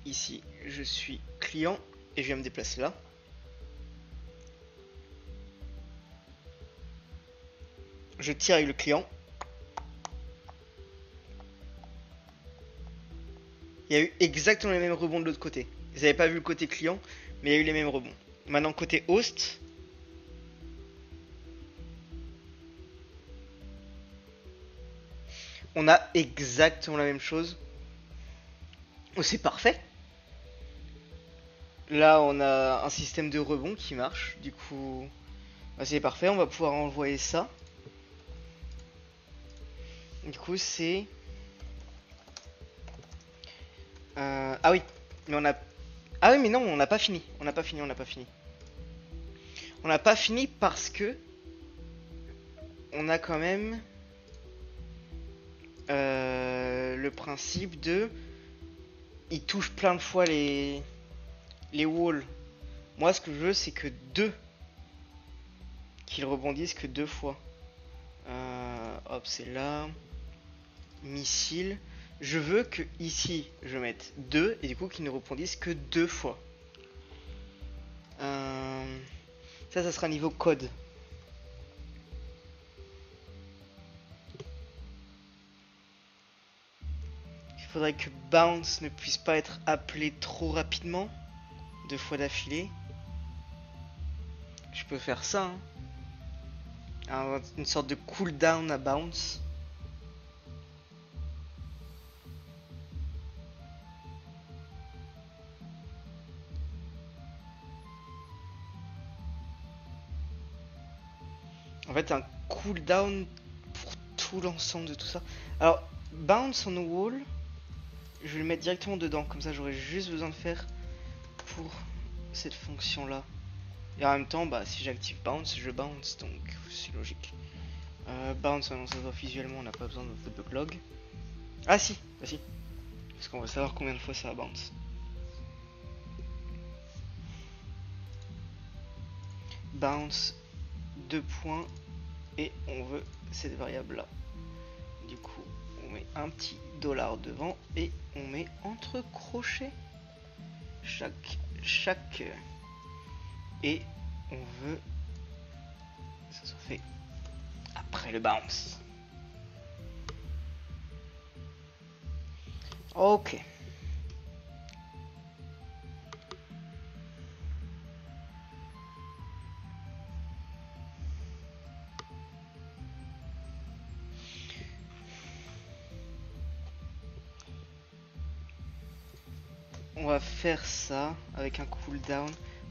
Ici, je suis client et je vais me déplacer là. Je tire avec le client. Il y a eu exactement les mêmes rebonds de l'autre côté. Vous n'avez pas vu le côté client, mais il y a eu les mêmes rebonds. Maintenant, côté host. On a exactement la même chose. Oh, c'est parfait. Là, on a un système de rebond qui marche. Du coup, bah, c'est parfait. On va pouvoir envoyer ça. Du coup, c'est... Ah oui, mais on a... Ah oui, mais non, on n'a pas fini. On n'a pas fini, on n'a pas fini. On n'a pas fini parce que... On a quand même... le principe de... Il touche plein de fois les walls. Moi, ce que je veux, c'est que deux. Qu'ils rebondissent que deux fois. Hop, c'est là. Missile. Je veux que ici, je mette 2 et du coup qu'ils ne rebondissent que deux fois. Ça sera niveau code. Il faudrait que bounce ne puisse pas être appelé trop rapidement, deux fois d'affilée. Je peux faire ça, hein. Une sorte de cooldown à bounce. En fait, un cooldown pour tout l'ensemble de tout ça. Alors, bounce on wall, je vais le mettre directement dedans, comme ça j'aurai juste besoin de faire pour cette fonction là. Et en même temps, bah, si j'active bounce, je bounce, donc c'est logique. Bounce, non, ça se voit visuellement, on n'a pas besoin de bug log. Ah si, bah si, parce qu'on va savoir combien de fois ça va bounce. Bounce, 2 points, et on veut cette variable là. Du coup, on met un petit dollar devant et on met entre crochets chaque et on veut ça se fait après le bounce. Ok. On va faire ça avec un cooldown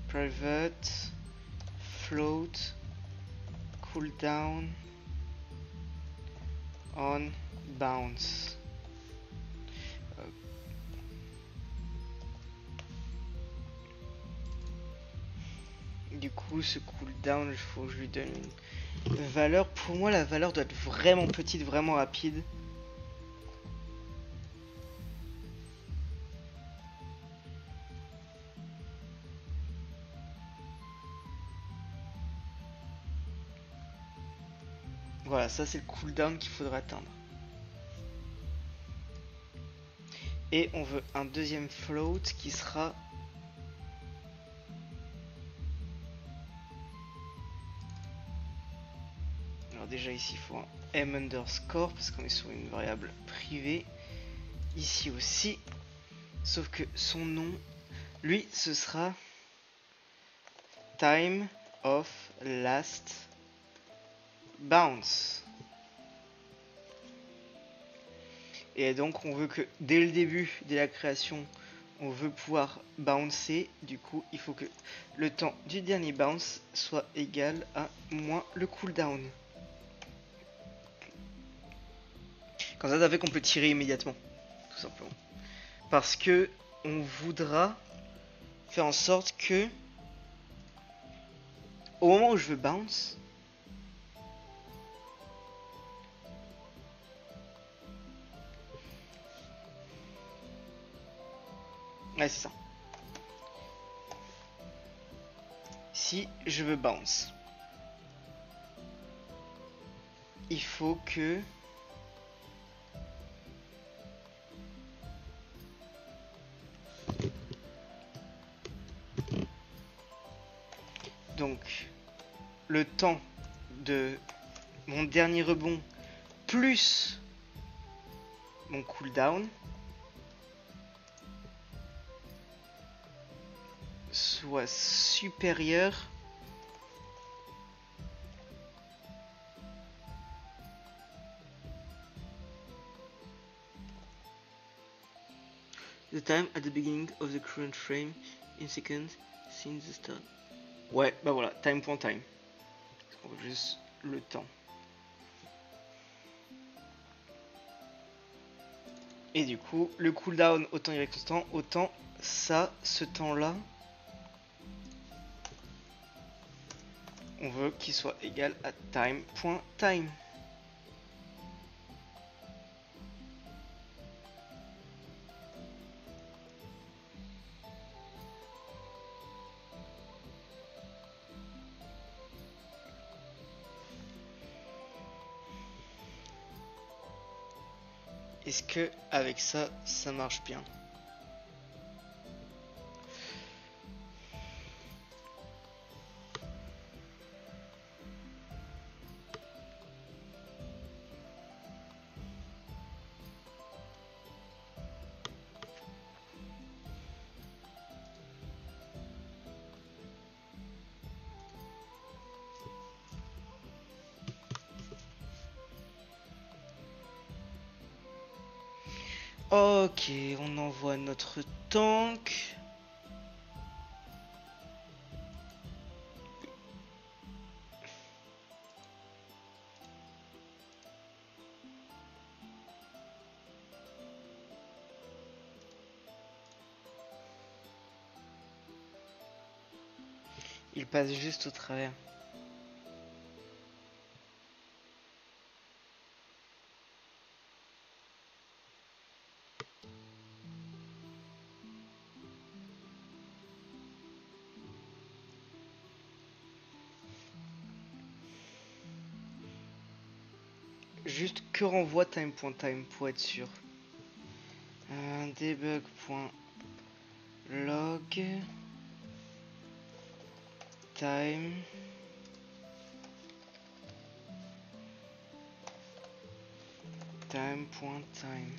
private float cooldown on bounce. Du coup, ce cooldown, il faut que je lui donne une valeur. Pour moi, la valeur doit être vraiment petite, vraiment rapide. Voilà, ça c'est le cooldown qu'il faudra atteindre. Et on veut un deuxième float qui sera... Alors déjà ici il faut un m underscore parce qu'on est sur une variable privée. Ici aussi. Sauf que son nom, lui, ce sera time of last bounce. Et donc on veut que dès le début, dès la création, on veut pouvoir bouncer, du coup il faut que le temps du dernier bounce soit égal à moins le cooldown. Comme ça fait qu'on peut tirer immédiatement, tout simplement. Parce que on voudra faire en sorte que au moment où je veux bounce, ouais c'est ça. Si je veux bounce, il faut que donc le temps de mon dernier rebond plus mon cooldown soit supérieur the time at the beginning of the current frame in seconds since the start. Ouais, bah voilà, time.time. On veut juste le temps. Et du coup, le cooldown, autant il est constant, autant ça, ce temps-là, on veut qu'il soit égal à time.time. Est-ce que avec ça, ça marche bien? Ok, on envoie notre tank. Il passe juste au travers. Juste que renvoie time.time pour être sûr. Debug.log time time.time.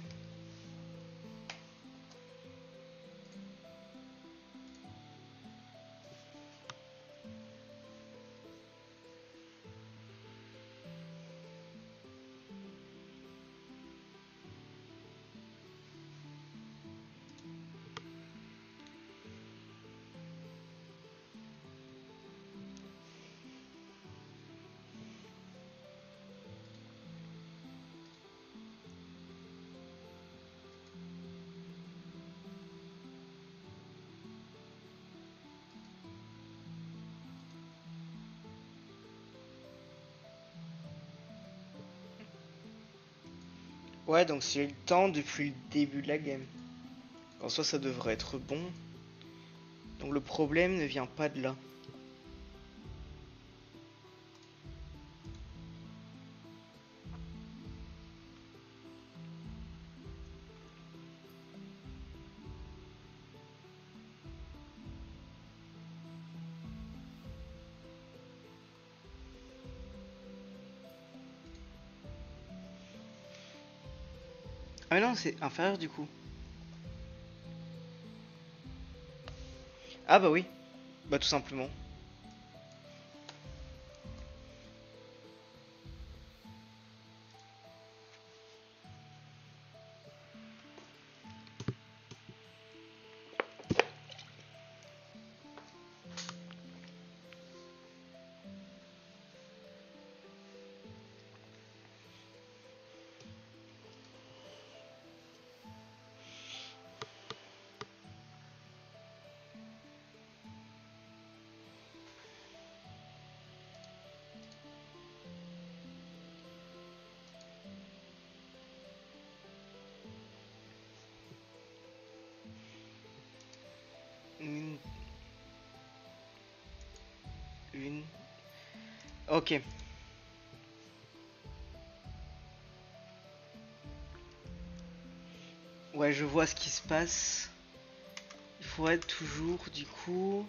Ouais, donc c'est le temps depuis le début de la game. En soi, ça devrait être bon. Donc le problème ne vient pas de là. Ah mais non, c'est inférieur du coup. Ah bah oui. Bah tout simplement. Une. Ok. Ouais, je vois ce qui se passe. Il faudrait toujours, du coup...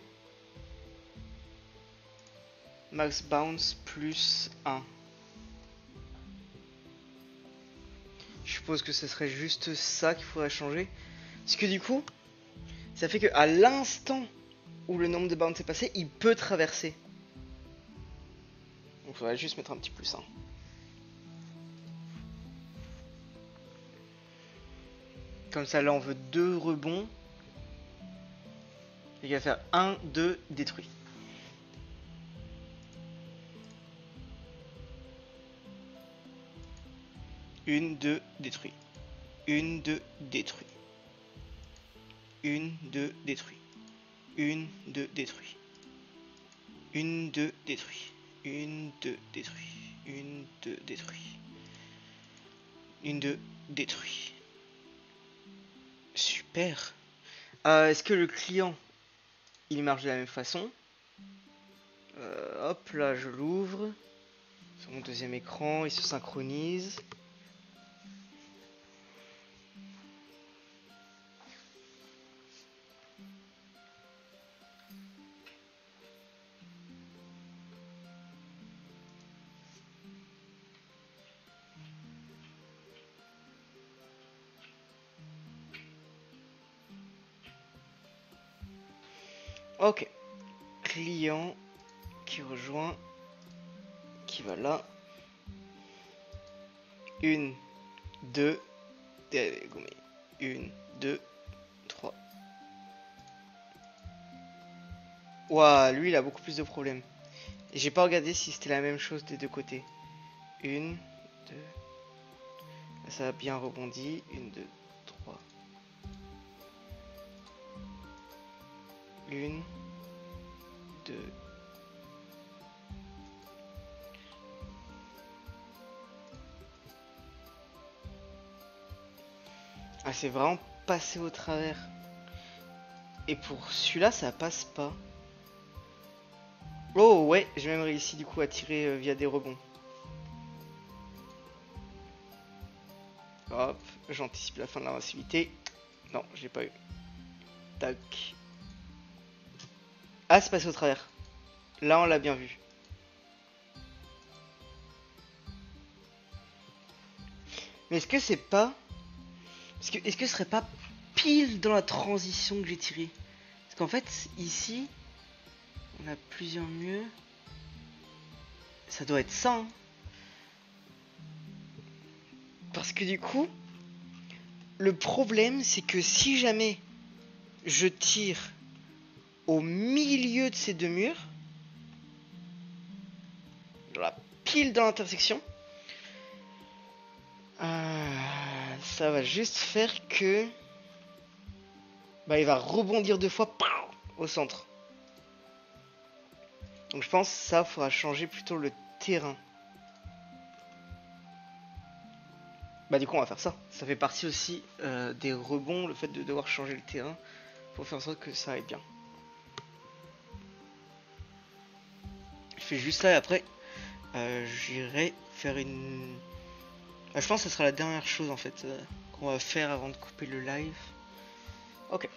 Max bounce plus 1. Je suppose que ce serait juste ça qu'il faudrait changer. Parce que du coup, ça fait que à l'instant où le nombre de bounce est passé, il peut traverser. Donc il faudrait juste mettre un petit plus 1. Comme ça, là, on veut 2 rebonds. Et il va faire 1, 2, détruit. Une, 2, détruit. Une, 2, détruit. Une, 2, détruit. Une, 2, détruit. Une, 2, détruit. Une, 2, détruit. Une, 2, détruit. Une, 2, détruit. Super. Est-ce que le client, il marche de la même façon? Hop, là, je l'ouvre. Sur mon deuxième écran, il se synchronise. Ok. Client qui rejoint, qui va là. Une, 2, une, 2, 3. Ouah, lui il a beaucoup plus de problèmes. Et j'ai pas regardé si c'était la même chose des deux côtés. Une, 2. Là, ça a bien rebondi. Une, 2, 3. Une, 2. Ah, c'est vraiment passé au travers. Et pour celui-là, ça passe pas. Oh ouais, j'ai même réussi du coup à tirer via des rebonds. Hop, j'anticipe la fin de l'invincibilité. Non, je l'ai pas eu. Tac. Ah, c'est passé au travers. Là, on l'a bien vu. Mais est-ce que c'est pas... Est-ce que ce serait pas pile dans la transition que j'ai tiré? Parce qu'en fait, ici, on a plusieurs murs. Ça doit être ça, hein. Parce que du coup, le problème, c'est que si jamais je tire au milieu de ces deux murs, dans la pile dans l'intersection, ça va juste faire que... Bah, il va rebondir 2 fois au centre. Donc je pense que ça, faudra changer plutôt le terrain. Bah du coup on va faire ça. Ça fait partie aussi des rebonds, le fait de devoir changer le terrain pour faire en sorte que ça aille bien. Je fais juste ça et après j'irai faire une... je pense que ce sera la dernière chose en fait qu'on va faire avant de couper le live. Ok.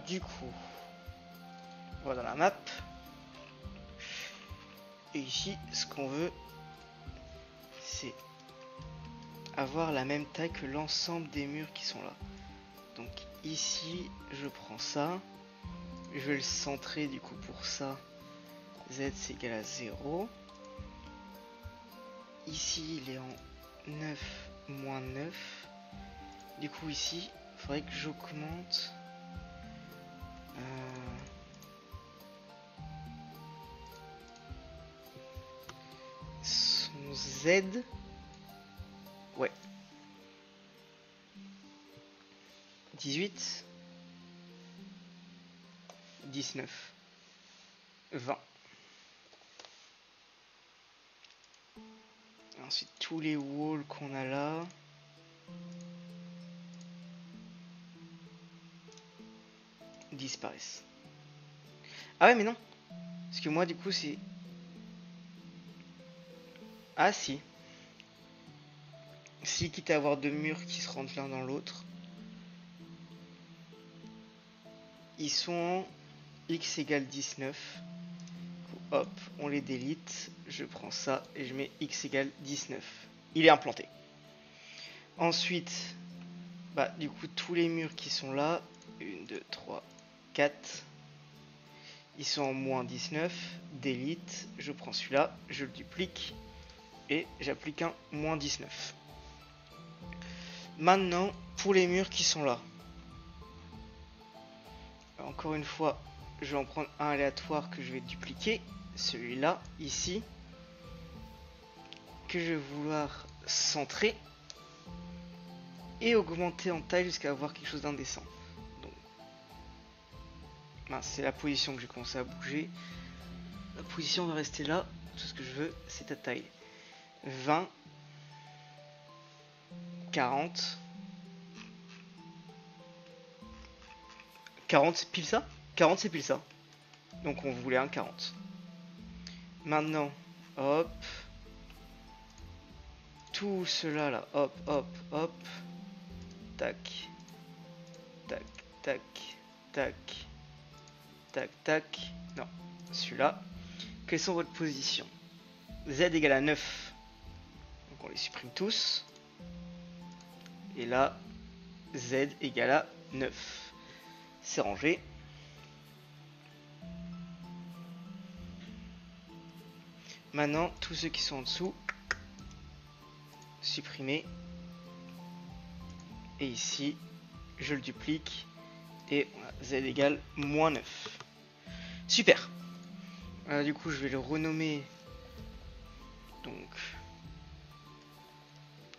Du coup, on va dans la map. Et ici, ce qu'on veut, c'est avoir la même taille que l'ensemble des murs qui sont là. Donc ici, je prends ça. Je vais le centrer du coup pour ça. Z c'est égal à 0. Ici, il est en 9 moins 9. Du coup, ici, il faudrait que j'augmente. Son Z. Ouais. 18. 19. 20. Et ensuite, tous les walls qu'on a là. disparaissent. Ah ouais mais non. Parce que moi du coup c'est... Ah si. Si, quitte à avoir deux murs qui se rentrent l'un dans l'autre. Ils sont en x égale 19. Hop, on les délite. Je prends ça et je mets x égale 19. Il est implanté. Ensuite, bah, du coup, tous les murs qui sont là, 1, 2, 3, 4, ils sont en moins 19. Délite, je prends celui-là, je le duplique et j'applique un moins 19. Maintenant, pour les murs qui sont là. Encore une fois, je vais en prendre un aléatoire que je vais dupliquer. Celui-là, ici. Que je vais vouloir centrer. Et augmenter en taille jusqu'à avoir quelque chose d'indécent. Donc, c'est la position que j'ai commencé à bouger. La position va rester là. Tout ce que je veux, c'est ta taille. 20. 40. 40 c'est pile ça? 40 c'est pile ça. Donc on voulait un 40. Maintenant, hop. Tout cela là, hop, hop, hop. Tac. Tac, tac, tac. Tac, tac. Non, celui-là. Quelles sont votre position? Z égale à 9. Donc on les supprime tous. Et là, Z égale à 9. C'est rangé. Maintenant, tous ceux qui sont en dessous, supprimer. Et ici, je le duplique. Et on a Z égale moins 9. Super. Du coup, je vais le renommer. Donc,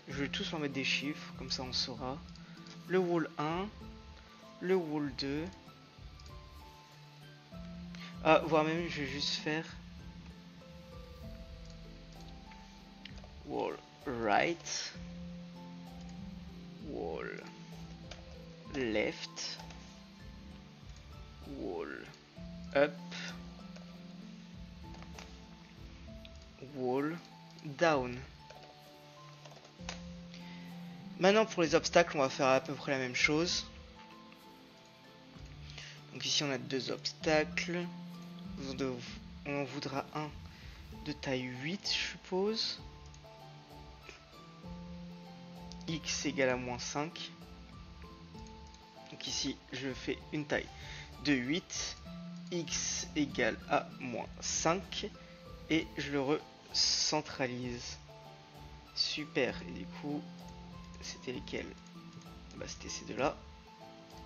je vais tous leur mettre des chiffres, comme ça on saura. Le wall 1. Le wall 2. Voire même je vais juste faire wall right, wall left, wall up, wall down. Maintenant pour les obstacles, on va faire à peu près la même chose. Donc ici on a deux obstacles. On en voudra un de taille 8 je suppose. X égale à moins 5. Donc ici je fais une taille de 8. X égale à moins 5. Et je le recentralise. Super. Et du coup, c'était lesquels? Bah c'était ces deux là.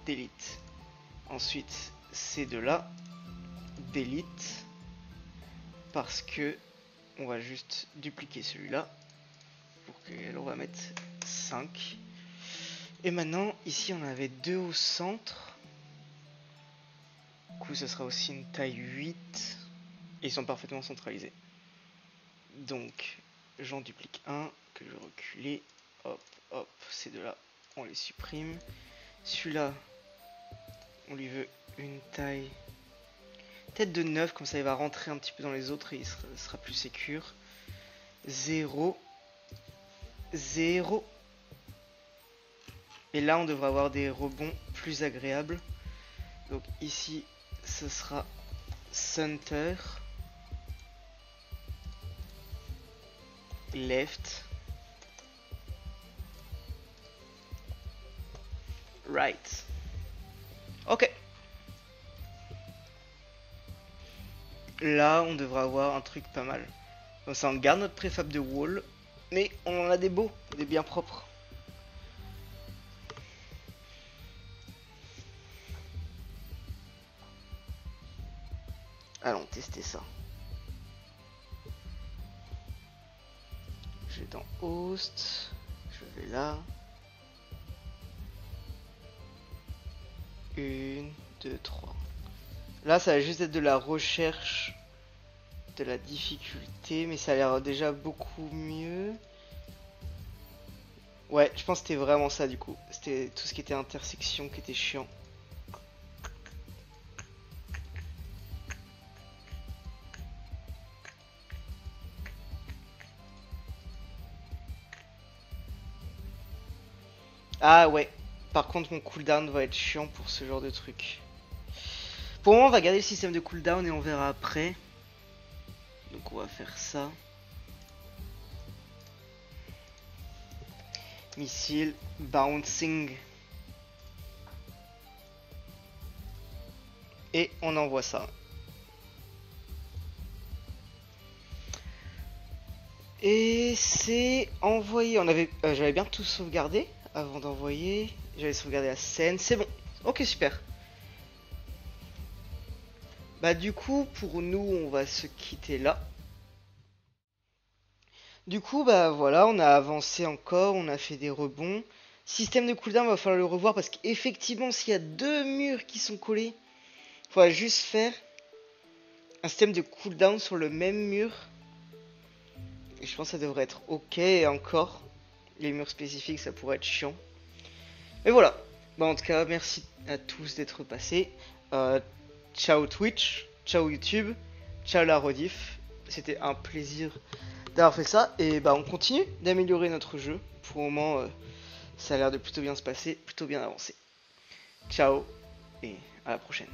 Delete. Ensuite ces deux là. Delete. Parce que on va juste dupliquer celui-là. Pour que on va mettre 5. Et maintenant, ici on avait deux au centre. Du coup, ce sera aussi une taille 8. Et ils sont parfaitement centralisés. Donc, j'en duplique un que je vais reculer. Hop, hop, ces deux-là, on les supprime. Celui-là, on lui veut une taille peut-être de 9, comme ça il va rentrer un petit peu dans les autres et il sera plus sécure. 0, 0. Et là, on devrait avoir des rebonds plus agréables. Donc ici, ce sera center, left, right. Ok. Là, on devrait avoir un truc pas mal. Donc ça, on garde notre préfab de wall, mais on en a des beaux, des bien propres. Allons tester ça. Je vais dans host, je vais là. 1, 2, 3. Là, ça va juste être de la recherche de la difficulté, mais ça a l'air déjà beaucoup mieux. Ouais, je pense que c'était vraiment ça du coup. C'était tout ce qui était intersection qui était chiant. Ah ouais. Par contre, mon cooldown va être chiant pour ce genre de truc. Pour le moment, on va garder le système de cooldown et on verra après. Donc on va faire ça. Missile, bouncing. Et on envoie ça. Et c'est envoyé. J'avais bien tout sauvegardé avant d'envoyer. J'avais sauvegardé la scène. C'est bon. Ok, super. Bah du coup, pour nous, on va se quitter là. Du coup, bah voilà, on a avancé encore, on a fait des rebonds. Système de cooldown, va falloir le revoir parce qu'effectivement, s'il y a deux murs qui sont collés, il faudra juste faire un système de cooldown sur le même mur. Et je pense que ça devrait être ok. Et encore, les murs spécifiques, ça pourrait être chiant. Mais voilà. Bah en tout cas, merci à tous d'être passés. Ciao Twitch, ciao YouTube, ciao la rediff. C'était un plaisir d'avoir fait ça. Et bah on continue d'améliorer notre jeu. Pour le moment, ça a l'air de plutôt bien se passer, plutôt bien avancer. Ciao et à la prochaine.